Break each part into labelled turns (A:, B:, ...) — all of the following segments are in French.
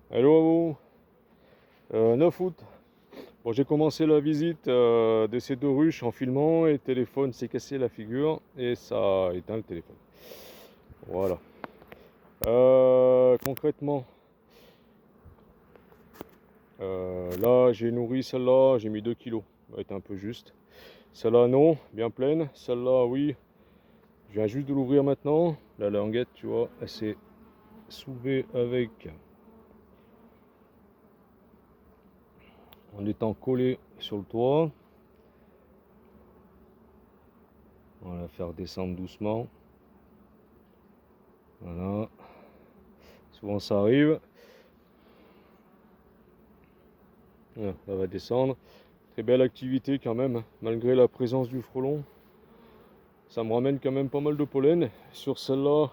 A: Hello à vous. 9 août. Bon, j'ai commencé la visite de ces deux ruches en filmant et le téléphone s'est cassé la figure et ça a éteint le téléphone. Voilà. Concrètement, là j'ai nourri celle-là, j'ai mis 2 kilos. Ça va être un peu juste. Celle-là non, bien pleine. Celle-là oui, je viens juste de l'ouvrir maintenant. La languette, tu vois, elle s'est soulevée avec en étant collée sur le toit. On va la faire descendre doucement. Voilà. Souvent ça arrive. Voilà, ça va descendre. Très belle activité quand même, malgré la présence du frelon. Ça me ramène quand même pas mal de pollen. Sur celle-là,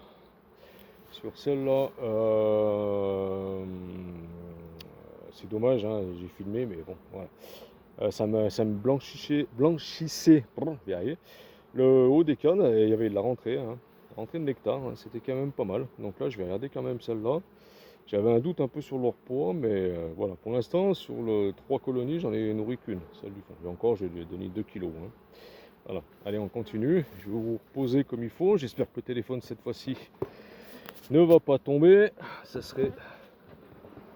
A: c'est dommage, hein, j'ai filmé, mais bon, voilà. Ça me blanchissait, pardon, je vais y arriver, le haut des cannes, et il y avait de la rentrée, hein, rentrée de nectar, hein, c'était quand même pas mal. Donc là, je vais regarder quand même celle-là. J'avais un doute un peu sur leur poids, mais voilà, pour l'instant, sur les 3 colonies, j'en ai nourri qu'une, celle du fond. Et encore, je lui ai donné 2 kilos, hein. Voilà, allez, on continue. Je vais vous reposer comme il faut. J'espère que le téléphone, cette fois-ci, ne va pas tomber. Ça serait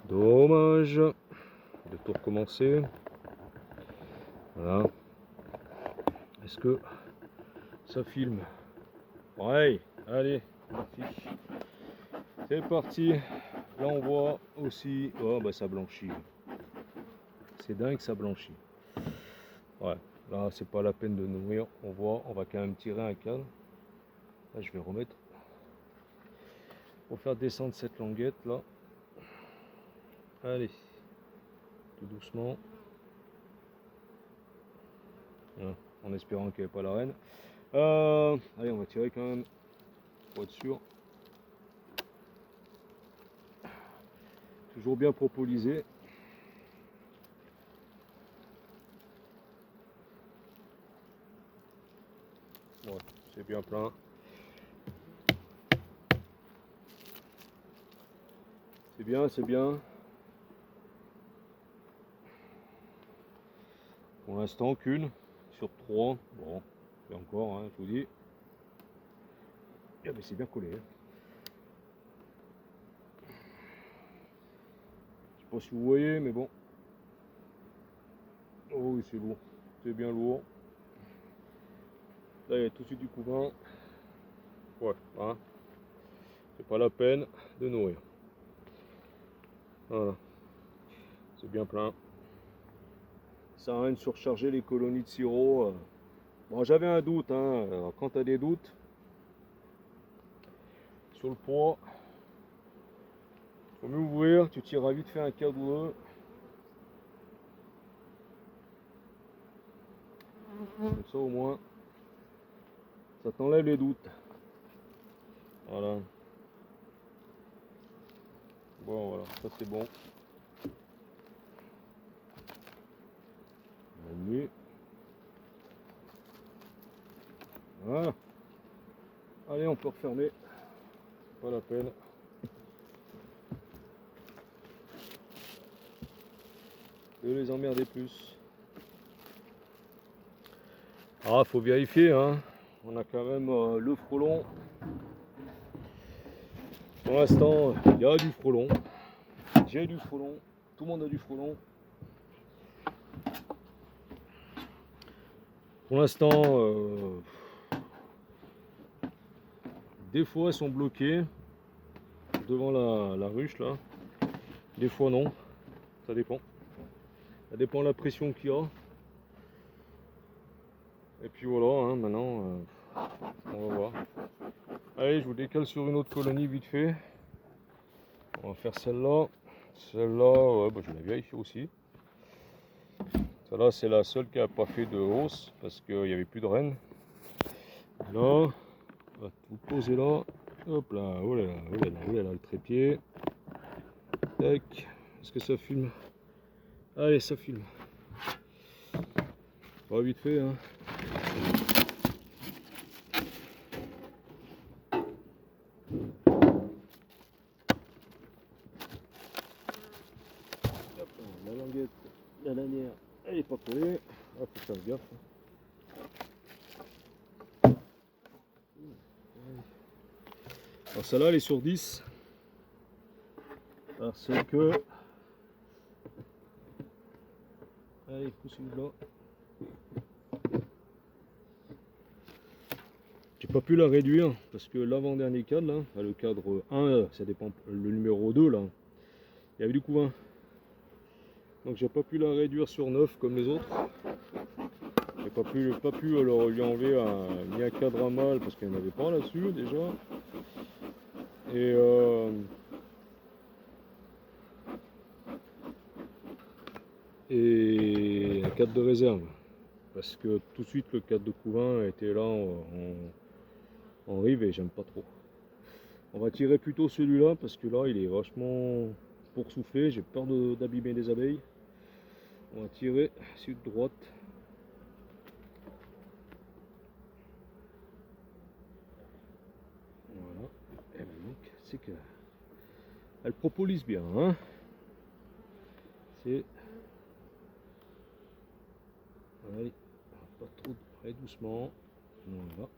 A: dommage de tout recommencer. Voilà. Est-ce que ça filme? Ouais, allez, parti. C'est parti. Là, on voit aussi... Oh, bah ça blanchit. C'est dingue, ça blanchit. Ouais, là, c'est pas la peine de nourrir. On voit, on va quand même tirer un cadre. Là, je vais remettre pour faire descendre cette languette là. Allez, tout doucement. Voilà, en espérant qu'il n'y ait pas la reine. Allez, on va tirer quand même pour être sûr. Toujours bien propolisé. Ouais, c'est bien plein. C'est bien, c'est bien. Pour l'instant, qu'une sur 3. Bon, et encore, hein, je vous dis. Ah, mais c'est bien collé. Hein. Je sais pas si vous voyez, mais bon. Oh oui, c'est lourd. C'est bien lourd. Là, il y a tout de suite du couvain. Ouais, hein. C'est pas la peine de nourrir. Voilà. C'est bien plein. Ça sert à rien de surcharger les colonies de sirop. Bon, j'avais un doute, hein. Alors, quand tu as des doutes sur le poids, faut mieux ouvrir, tu tireras vite fait un cadre ou deux. Comme ça au moins, ça t'enlève les doutes. Voilà. Bon, voilà, ça c'est bon. La nuit. Voilà. Allez, on peut refermer. Pas la peine. De les emmerder plus. Ah, faut vérifier, hein. On a quand même le frelon. Pour l'instant, il y a du frelon. J'ai du frelon. Tout le monde a du frelon. Pour l'instant, des fois elles sont bloquées devant la ruche là. Des fois non. Ça dépend. Ça dépend de la pression qu'il y a. Et puis voilà, hein, maintenant, on va voir. Allez, je vous décale sur une autre colonie vite fait. On va faire celle-là. Celle-là, ouais, bah, je vais la vérifier aussi. Celle-là, c'est la seule qui n'a pas fait de hausse parce qu'il n'y avait plus de reine. Là, on va tout poser là. Hop là, oh là là, oh là là, oh là là, le trépied. Tac, est-ce que ça filme? Allez, ça filme. Pas vite fait, hein. languette, la lanière, elle est pas collée. Ah, faut faire gaffe. Alors celle-là elle est sur 10. Parce que... Allez, poussez-le là. J'ai pas pu la réduire parce que l'avant-dernier cadre là, le cadre 1, ça dépend, le numéro 2 là, il y avait du couvain. Donc j'ai pas pu la réduire sur 9 comme les autres. J'ai pas pu alors, lui enlever ni un cadre à mal parce qu'il n'y en avait pas là-dessus déjà. Et un cadre de réserve. Parce que tout de suite le cadre de couvain était là en rive et j'aime pas trop. On va tirer plutôt celui-là parce que là il est vachement pour souffler, j'ai peur d'abîmer les abeilles. On va tirer sud-droite. Voilà. Et donc c'est que elle propolis bien, hein. C'est. Allez, pas trop, allez doucement. Voilà.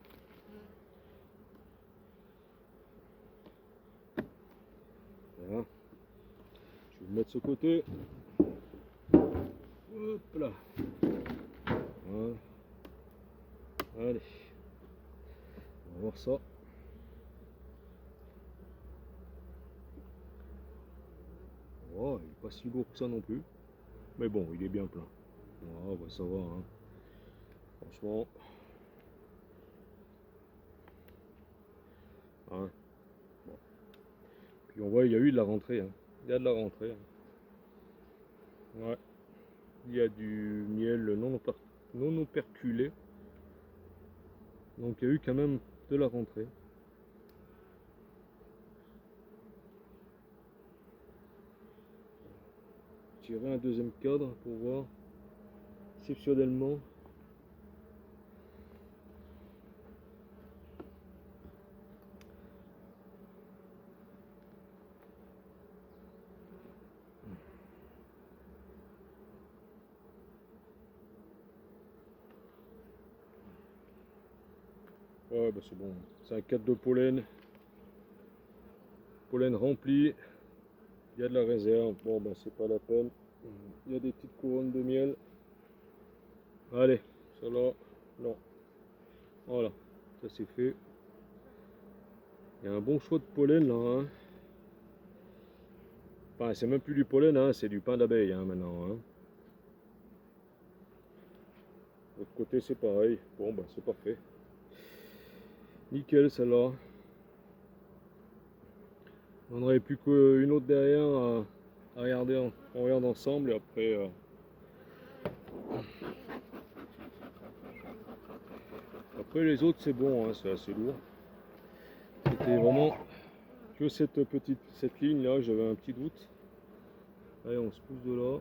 A: Voilà. Je vais le mettre de ce côté. Hop là. Voilà. Allez. On va voir ça. Oh, il n'est pas si lourd que ça non plus. Mais bon, il est bien plein. Voilà, bah ça va. Hein. Franchement. Hein. Bon. Puis on voit, il y a eu de la rentrée. Hein. Il y a de la rentrée. Hein. Ouais. Il y a du miel non operculé. Donc il y a eu quand même de la rentrée. Tirer un deuxième cadre pour voir exceptionnellement. Ouais, bah c'est bon. C'est un cadre de pollen. Pollen rempli. Il y a de la réserve. Bon, bah c'est pas la peine. Il y a des petites couronnes de miel. Allez, ça là, non. Voilà, ça c'est fait. Il y a un bon choix de pollen là. Hein. Enfin, c'est même plus du pollen, hein, c'est du pain d'abeille hein, maintenant. Hein. De l'autre côté c'est pareil. Bon, bah c'est parfait. Nickel celle-là. On n'aurait plus qu'une autre derrière à regarder. On regarde ensemble et après. Après les autres c'est bon, hein, c'est assez lourd. C'était vraiment que cette ligne là, j'avais un petit doute. Allez, on se pousse de là.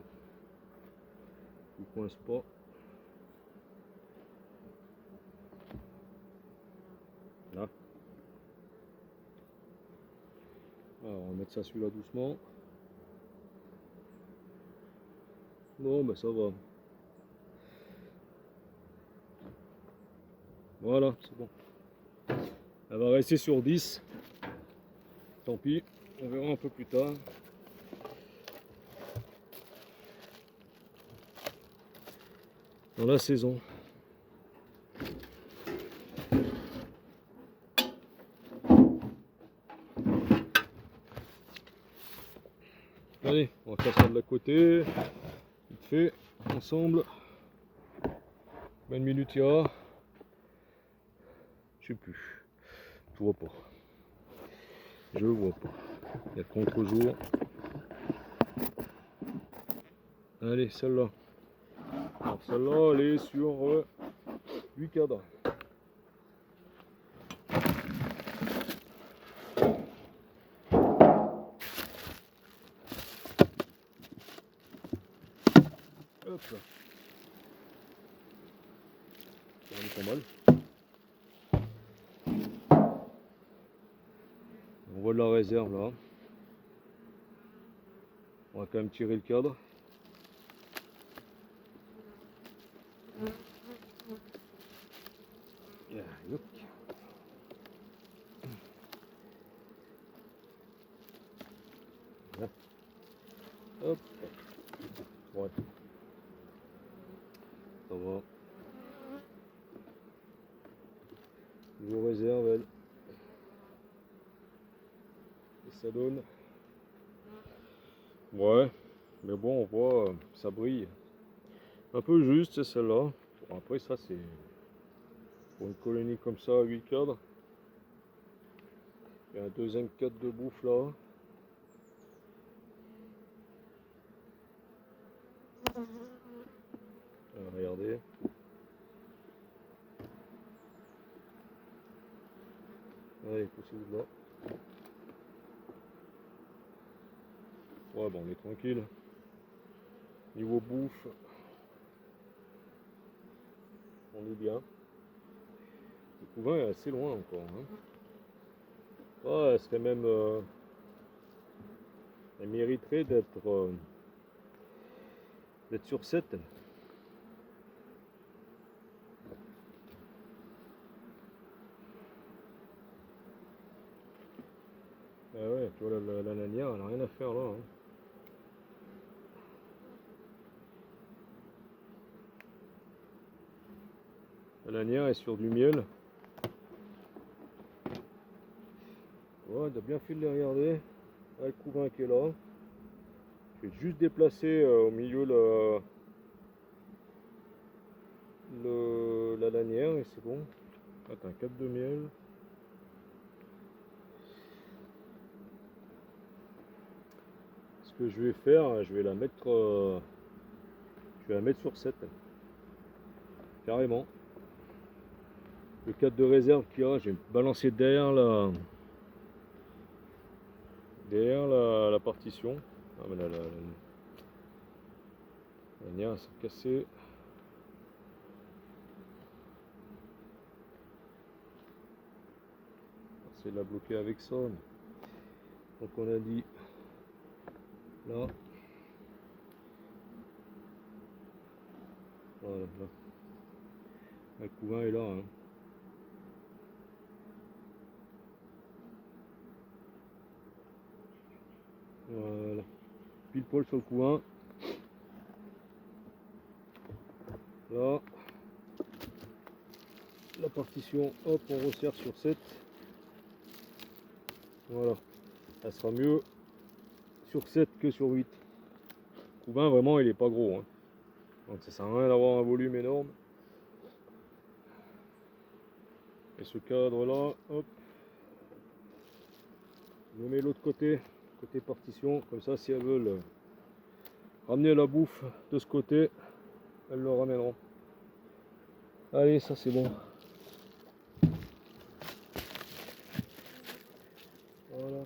A: Il coince pas. Là. Alors on va mettre ça celui-là doucement. Bon ben ça va. Voilà, c'est bon. Elle va rester sur 10. Tant pis, on verra un peu plus tard. Dans la saison. Allez, on va faire ça de la côté. Vite fait, ensemble. Combien de minutes il y a? Je sais plus. Je vois pas. Je vois pas. Il y a le contre-jour. Allez, celle-là. Alors celle-là, elle est sur 8 cadres. Hop là. On est pas mal. On voit de la réserve là. On va quand même tirer le cadre. Yeah, yup. Là. Hop. Ouais. Ça va. Niveau réserve, elle. Et ça donne. Ouais. Mais bon, on voit, ça brille. Un peu juste, c'est celle-là. Bon, après, ça, c'est pour une colonie comme ça, à 8 cadres. Il y a un deuxième cadre de bouffe là. Regardez. Allez, poussez de là. Ouais, bon, on est tranquille. Niveau bouffe, on est bien. Le couvain est assez loin encore. Hein. Ouais, elle serait même. Elle mériterait d'être sur 7. Ah ouais, tu vois, la lanière, elle n'a rien à faire là. Hein. La lanière est sur du miel. Ouais, t'as bien fait de les regarder. Ah, le couvain qui est là. Je vais juste déplacer au milieu la lanière et c'est bon. Ah, t'as un cap de miel. Ce que je vais faire, je vais la mettre sur 7. Carrément. Le cadre de réserve qu'il y a, je vais balancer derrière la partition. Ah, mais la lanière s'est cassée. C'est de la bloquer avec ça. Donc on a dit là. Voilà, là. Le couvain est là. Hein. Voilà. Pile poil sur le couvain. Là. La partition, hop, on resserre sur 7. Voilà. Elle sera mieux sur 7 que sur 8. Le couvain, vraiment, il est pas gros. Hein. Donc ça sert à rien d'avoir un volume énorme. Et ce cadre là, hop, je mets l'autre côté partition, comme ça si elles veulent ramener la bouffe de ce côté, elles le ramèneront. Allez, ça c'est bon. Voilà.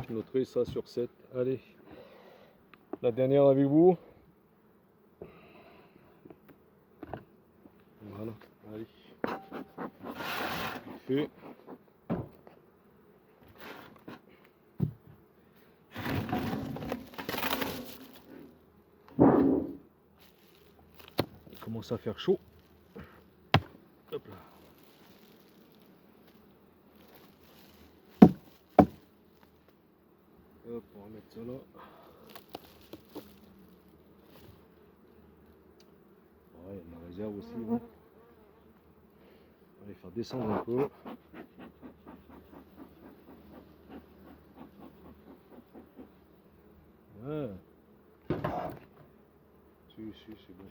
A: Je noterai ça sur 7. Allez, la dernière avec vous. Voilà, allez. Fait. Il commence à faire chaud. Hop là. Hop, on va mettre ça là. Ouais, il y a de la réserve aussi. Hein. On va les faire descendre un peu. Ouais. Si, c'est bon.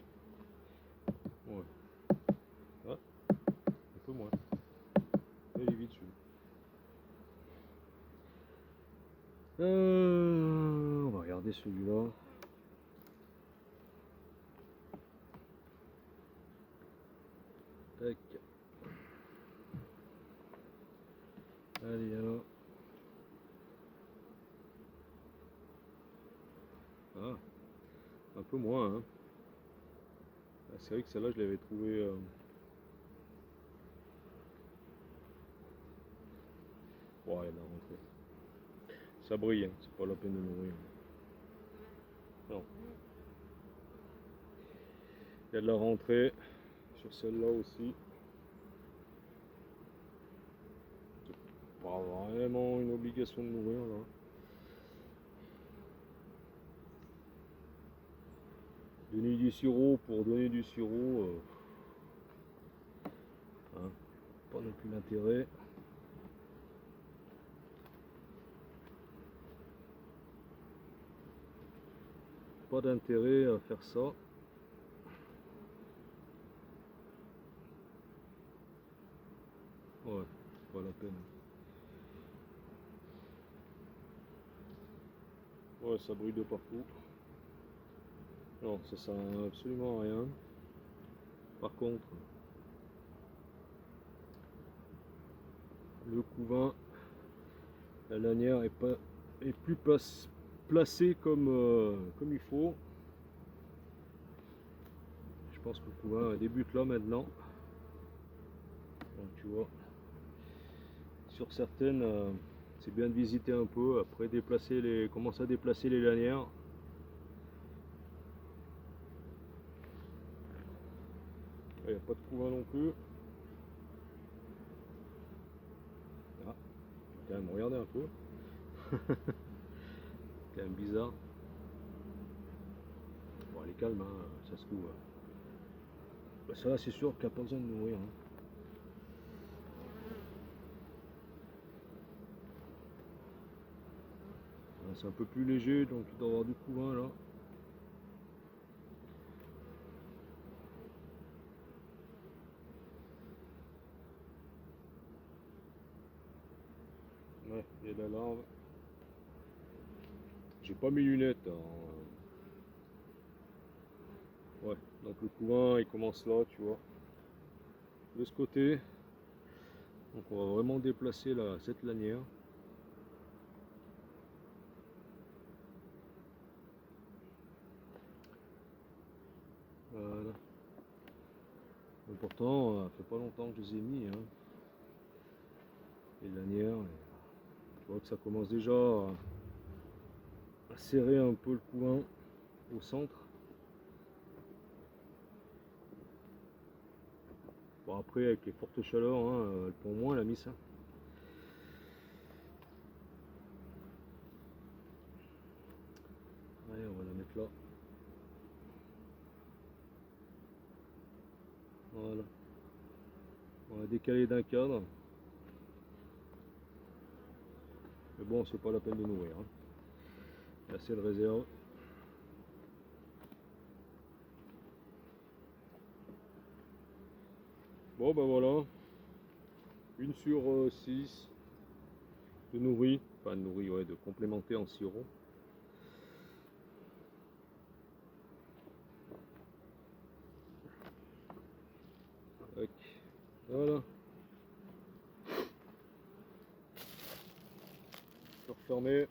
A: Ouais. Ah, un peu moins. Il est vite celui. On va regarder celui-là. Tac. Allez alors. Ah, un peu moins. Hein. Ah, c'est vrai que celle-là, je l'avais trouvée. Ouais, elle a rentré. Ça brille, hein. C'est pas la peine de nourrir. Non. Il y a de la rentrée sur celle-là aussi. C'est pas vraiment une obligation de nourrir là. Donner du sirop pour donner du sirop, hein, pas non plus l'intérêt. Pas d'intérêt à faire ça. Ouais, pas la peine. Ouais, ça brille de partout. Non, ça sert absolument à rien. Par contre, le couvain, la lanière est plus placée comme il faut. Je pense que le couvain débute là maintenant. Donc tu vois, sur certaines, c'est bien de visiter un peu, après commencer à déplacer les lanières. Il n'y a pas de couvain non plus. Ah, quand même, regardez un peu. Quand même bizarre. Bon, elle est calme, hein, ça se trouve. Bah, ça, c'est sûr qu'il n'y a pas besoin de nourrir. Hein. C'est un peu plus léger, donc il doit y avoir du couvain là. Ouais, il y a de la larve. J'ai pas mes lunettes. Alors, ouais, donc le couvain il commence là, tu vois. De ce côté. Donc on va vraiment déplacer cette lanière. Voilà. Et pourtant, ça fait pas longtemps que je les ai mis. Hein. Les lanières. Tu vois que ça commence déjà à serrer un peu le couvain au centre. Bon, après, avec les fortes chaleurs, hein, elle pond moins la miss. Hein. Allez, on va la mettre là. Voilà. On va décaler d'un cadre. Mais bon, c'est pas la peine de nourrir. Hein. Il y a assez de réserve. Bon, ben voilà. 1 sur 6 de nourris. Enfin, de nourris, ouais, de complémenter en sirop. Tac. Voilà. Je vais refermer.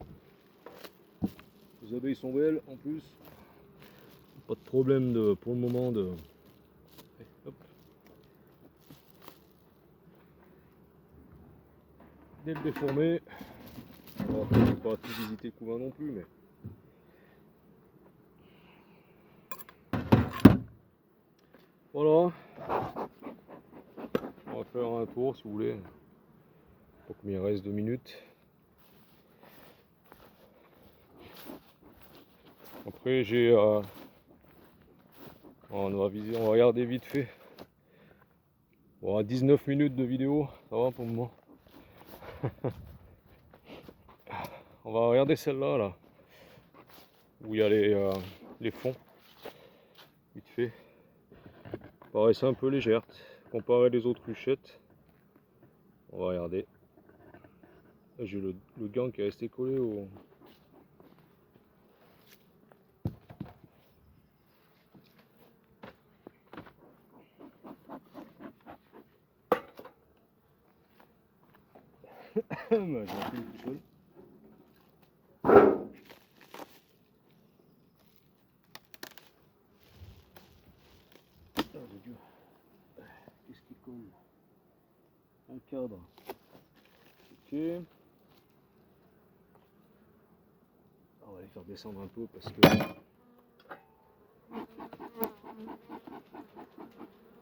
A: Les abeilles sont belles en plus. Pas de problème pour le moment de. Hop. Dès le déformer. Alors, je ne vais pas tout visiter le couvain non plus, mais. Voilà. On va faire un tour si vous voulez. Pour combien il reste 2 minutes. Après j'ai on va regarder vite fait. Bon, 19 minutes de vidéo, ça va pour le moment. On va regarder celle-là là, où il y a les fonds. Vite fait. Pareil, c'est un peu légère comparé les autres ruchettes. On va regarder. J'ai le gant qui est resté collé au. J'ai appris tout seul. Qu'est-ce qui colle? Un cadre. Ok. On va les faire descendre un peu parce que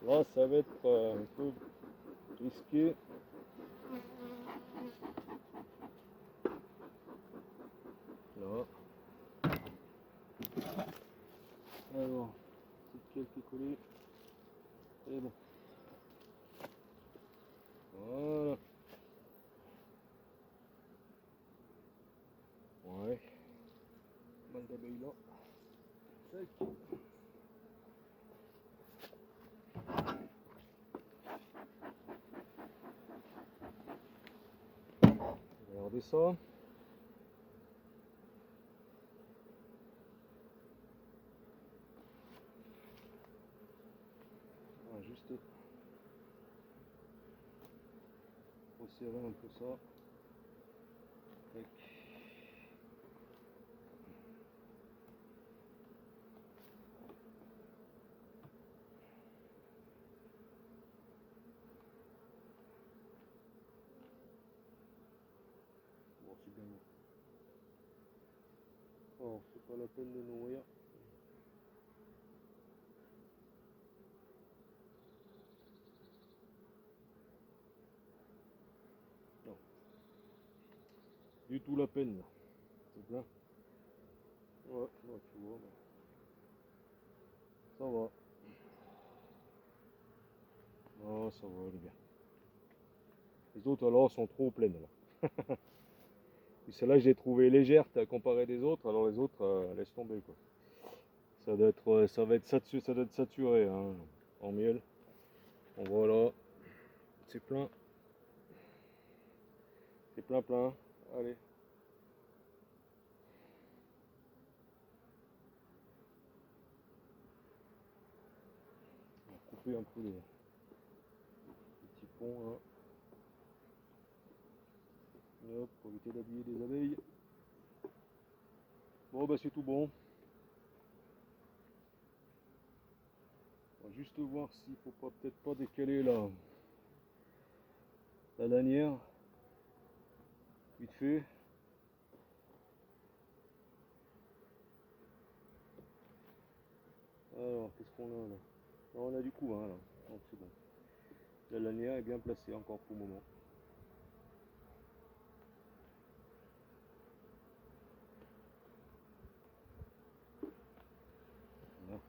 A: là ça va être un peu risqué. Là. Alors, cette cale qui est collée. Et bon. Voilà. Ouais. Mal d'abeilles là. Tac. Regardez ça. Ah, juste resserrer un peu ça. Tac. Bon, c'est bien. Oh, c'est pas la peine de nourrir. Non. Du tout la peine là. C'est bien. Ouais, ouais, tu vois. Ça va. Oh, ça va, elle est bien. Les autres alors sont trop pleines là. Et celle-là, j'ai trouvé légère comparée des autres, alors les autres, laisse tomber quoi. Ça doit être, ça va être saturé, ça doit être saturé hein, en miel. Donc voilà, c'est plein. C'est plein plein. Allez. On va couper un peu les petits ponts là. Et hop, pour éviter d'habiller des abeilles. Bon bah c'est tout bon. On va juste voir s'il faut pas peut-être pas décaler la lanière. Vite fait. Alors, qu'est-ce qu'on a là? Là, on a du coup, hein, là. Donc c'est bon. La lanière est bien placée encore pour le moment. Voilà.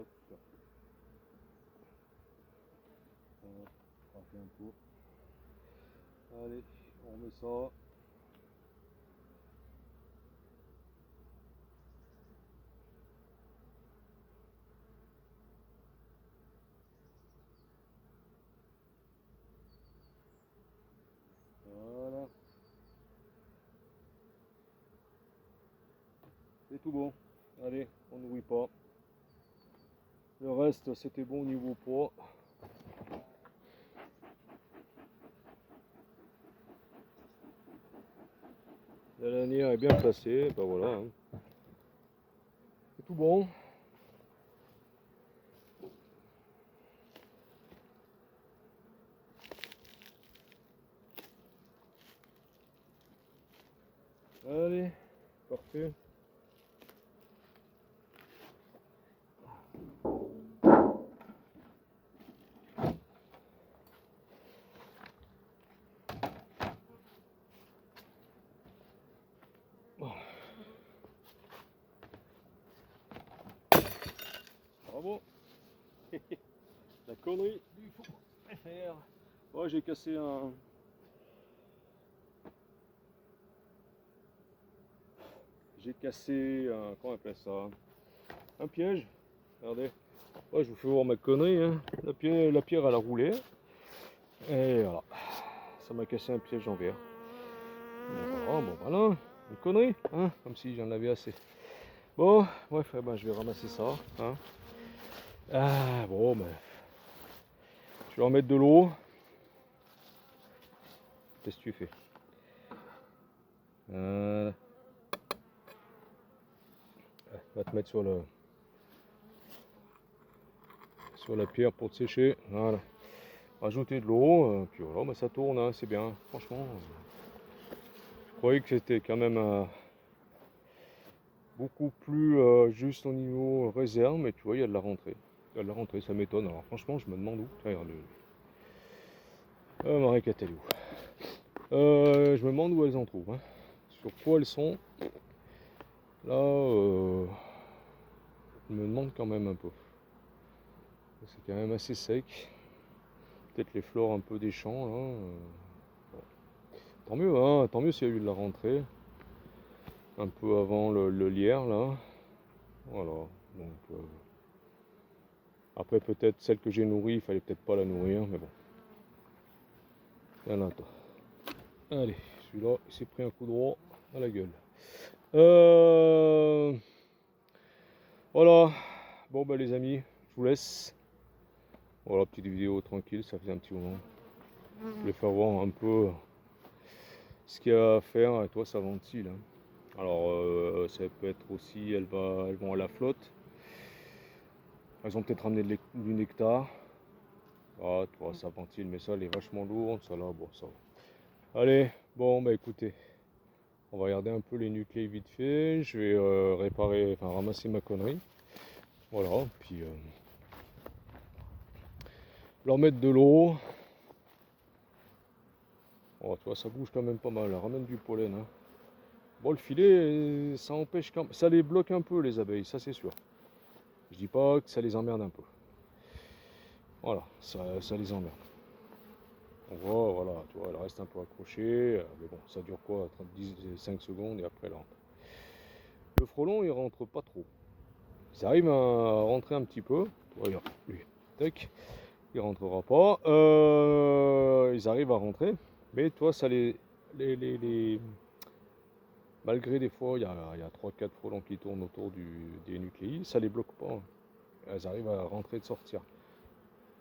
A: Hop. On va faire un peu. Allez, on met ça. Voilà. C'est tout bon. Allez, on n'oublie pas. Le reste, c'était bon au niveau poids. La lanière est bien placée. Ben voilà. Hein. C'est tout bon. Allez, parfait. Bravo. La connerie du FR. Ouais, j'ai cassé un. J'ai cassé un. Comment on appelle ça? Un piège. Regardez. Ouais, je vous fais voir ma connerie. Hein. La pierre, elle a roulé. Et voilà. Ça m'a cassé un piège en verre. Bon, voilà. Une connerie. Hein. Comme si j'en avais assez. Bon, bref, ben, je vais ramasser ça. Hein. Ah, bon, ben. Je vais en mettre de l'eau. Qu'est-ce que tu fais? Voilà. Va te mettre sur le. sur la pierre pour te sécher. Voilà. Rajouter de l'eau, puis voilà, bah, ça tourne, hein, c'est bien. Franchement, je croyais que c'était quand même beaucoup plus juste au niveau réserve, mais tu vois, il y a de la rentrée. Il y a de la rentrée, ça m'étonne. Alors franchement, je me demande où. Tiens, regarde, Marie-Cat, elle est où? Je me demande où elles en trouvent. Hein. Sur quoi elles sont. Là, je me demande quand même un peu. C'est quand même assez sec. Peut-être les fleurs un peu des champs. Là, bon. Tant mieux s'il y a eu de la rentrée. Un peu avant le lierre, là. Voilà. Donc, après, peut-être celle que j'ai nourrie, il fallait peut-être pas la nourrir, mais bon. Il y en a toi. Allez, celui-là, il s'est pris un coup droit à la gueule. Voilà. Bon, bah, les amis, je vous laisse. Voilà, petite vidéo tranquille, ça faisait un petit moment. Je voulais faire voir un peu ce qu'il y a à faire. Et toi, ça ventile. Hein. Alors, ça peut être aussi, elles vont à la flotte. Elles ont peut-être ramené du nectar. Ah, toi, ça ventile, mais ça, elle est vachement lourde. Ça, là, bon, ça va. Allez, bon, bah écoutez, on va regarder un peu les nucléaires vite fait. Je vais réparer, enfin ramasser ma connerie. Voilà, puis leur mettre de l'eau. Oh, tu vois, ça bouge quand même pas mal. Ramène du pollen. Hein. Bon, le filet, ça empêche quand même. Ça les bloque un peu, les abeilles, ça c'est sûr. Je dis pas que ça les emmerde un peu. Voilà, ça les emmerde. On voit, voilà, tu vois, elle reste un peu accrochée. Mais bon, ça dure quoi? 5 secondes et après elle rentre. Le frelon, il rentre pas trop. Ils arrivent à rentrer un petit peu. Regarde, lui, tac, il rentrera pas. Ils arrivent à rentrer, mais toi, ça les... Malgré des fois, il y a 3-4 frelons qui tournent autour des nucléis, ça les bloque pas. Elles arrivent à rentrer et de sortir.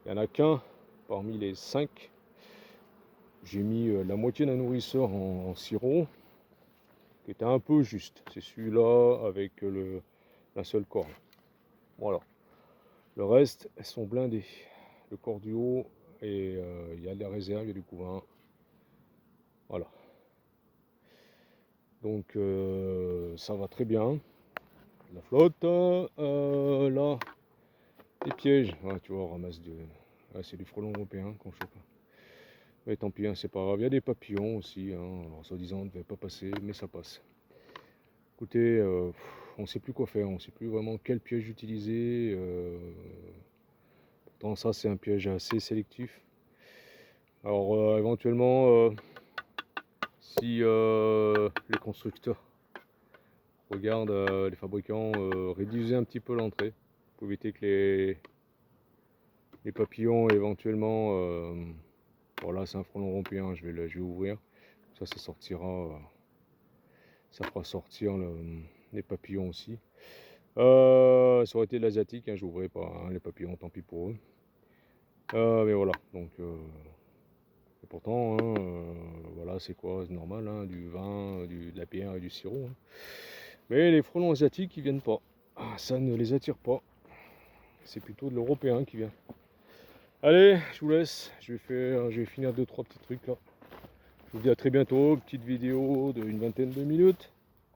A: Il n'y en a qu'un parmi les 5. J'ai mis la moitié d'un nourrisseur en sirop, qui était un peu juste. C'est celui-là avec la seule corde. Voilà. Le reste, elles sont blindées. Le corps du haut, et il y a de la réserve, il y a du couvain. Voilà. Donc ça va très bien. La flotte, là, les pièges. Ouais, tu vois, on ramasse c'est du frelon européen qu'on chope. Mais tant pis, hein, c'est pas grave. Il y a des papillons aussi. Hein. Alors, soi-disant, on ne devait pas passer, mais ça passe. Écoutez, on ne sait plus quoi faire. On ne sait plus vraiment quel piège utiliser. Pourtant, ça, c'est un piège assez sélectif. Alors, éventuellement, si les constructeurs regardent, les fabricants réduisaient un petit peu l'entrée pour éviter que les papillons éventuellement, voilà, c'est un frelon européen, je vais ouvrir, ça sortira, ça fera sortir les papillons aussi. Ça aurait été de l'asiatique, hein, je n'ouvrirai pas, hein, les papillons, tant pis pour eux. Mais voilà, donc et pourtant, hein, voilà, c'est quoi, c'est normal, hein, du vin, de la bière et du sirop. Hein. Mais les frelons asiatiques, ils viennent pas. Ah, ça ne les attire pas. C'est plutôt de l'européen qui vient. Allez, je vous laisse. Je vais finir 2-3 petits trucs là. Je vous dis à très bientôt. Petite vidéo d'une vingtaine de minutes.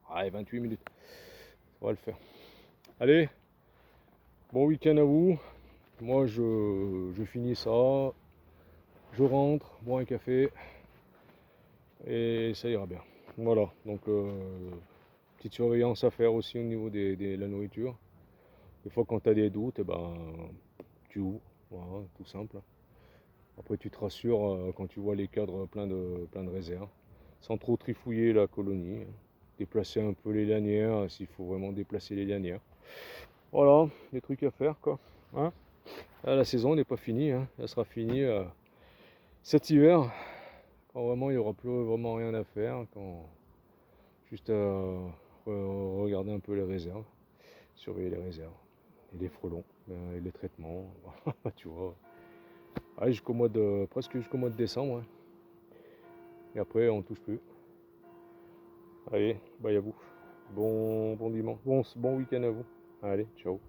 A: Allez, 28 minutes. Ça va le faire. Allez, bon week-end à vous. Moi, je finis ça. Je rentre, bois un café. Et ça ira bien. Voilà, donc petite surveillance à faire aussi au niveau de la nourriture. Des fois, quand tu as des doutes, eh ben, tu ouvres. Voilà, tout simple. Après, tu te rassures quand tu vois les cadres pleins de réserves, sans trop trifouiller la colonie. Déplacer un peu les lanières, s'il faut vraiment déplacer les lanières. Voilà, des trucs à faire, quoi. Hein. Là, la saison n'est pas finie, hein. Elle sera finie cet hiver, quand vraiment il n'y aura plus vraiment rien à faire, quand juste regarder un peu les réserves, surveiller les réserves, et les frelons, et les traitements, tu vois. Ouais, presque jusqu'au mois de décembre. Hein. Et après, on touche plus. Allez, bye à vous. Bon dimanche. Bon week-end à vous. Allez, ciao.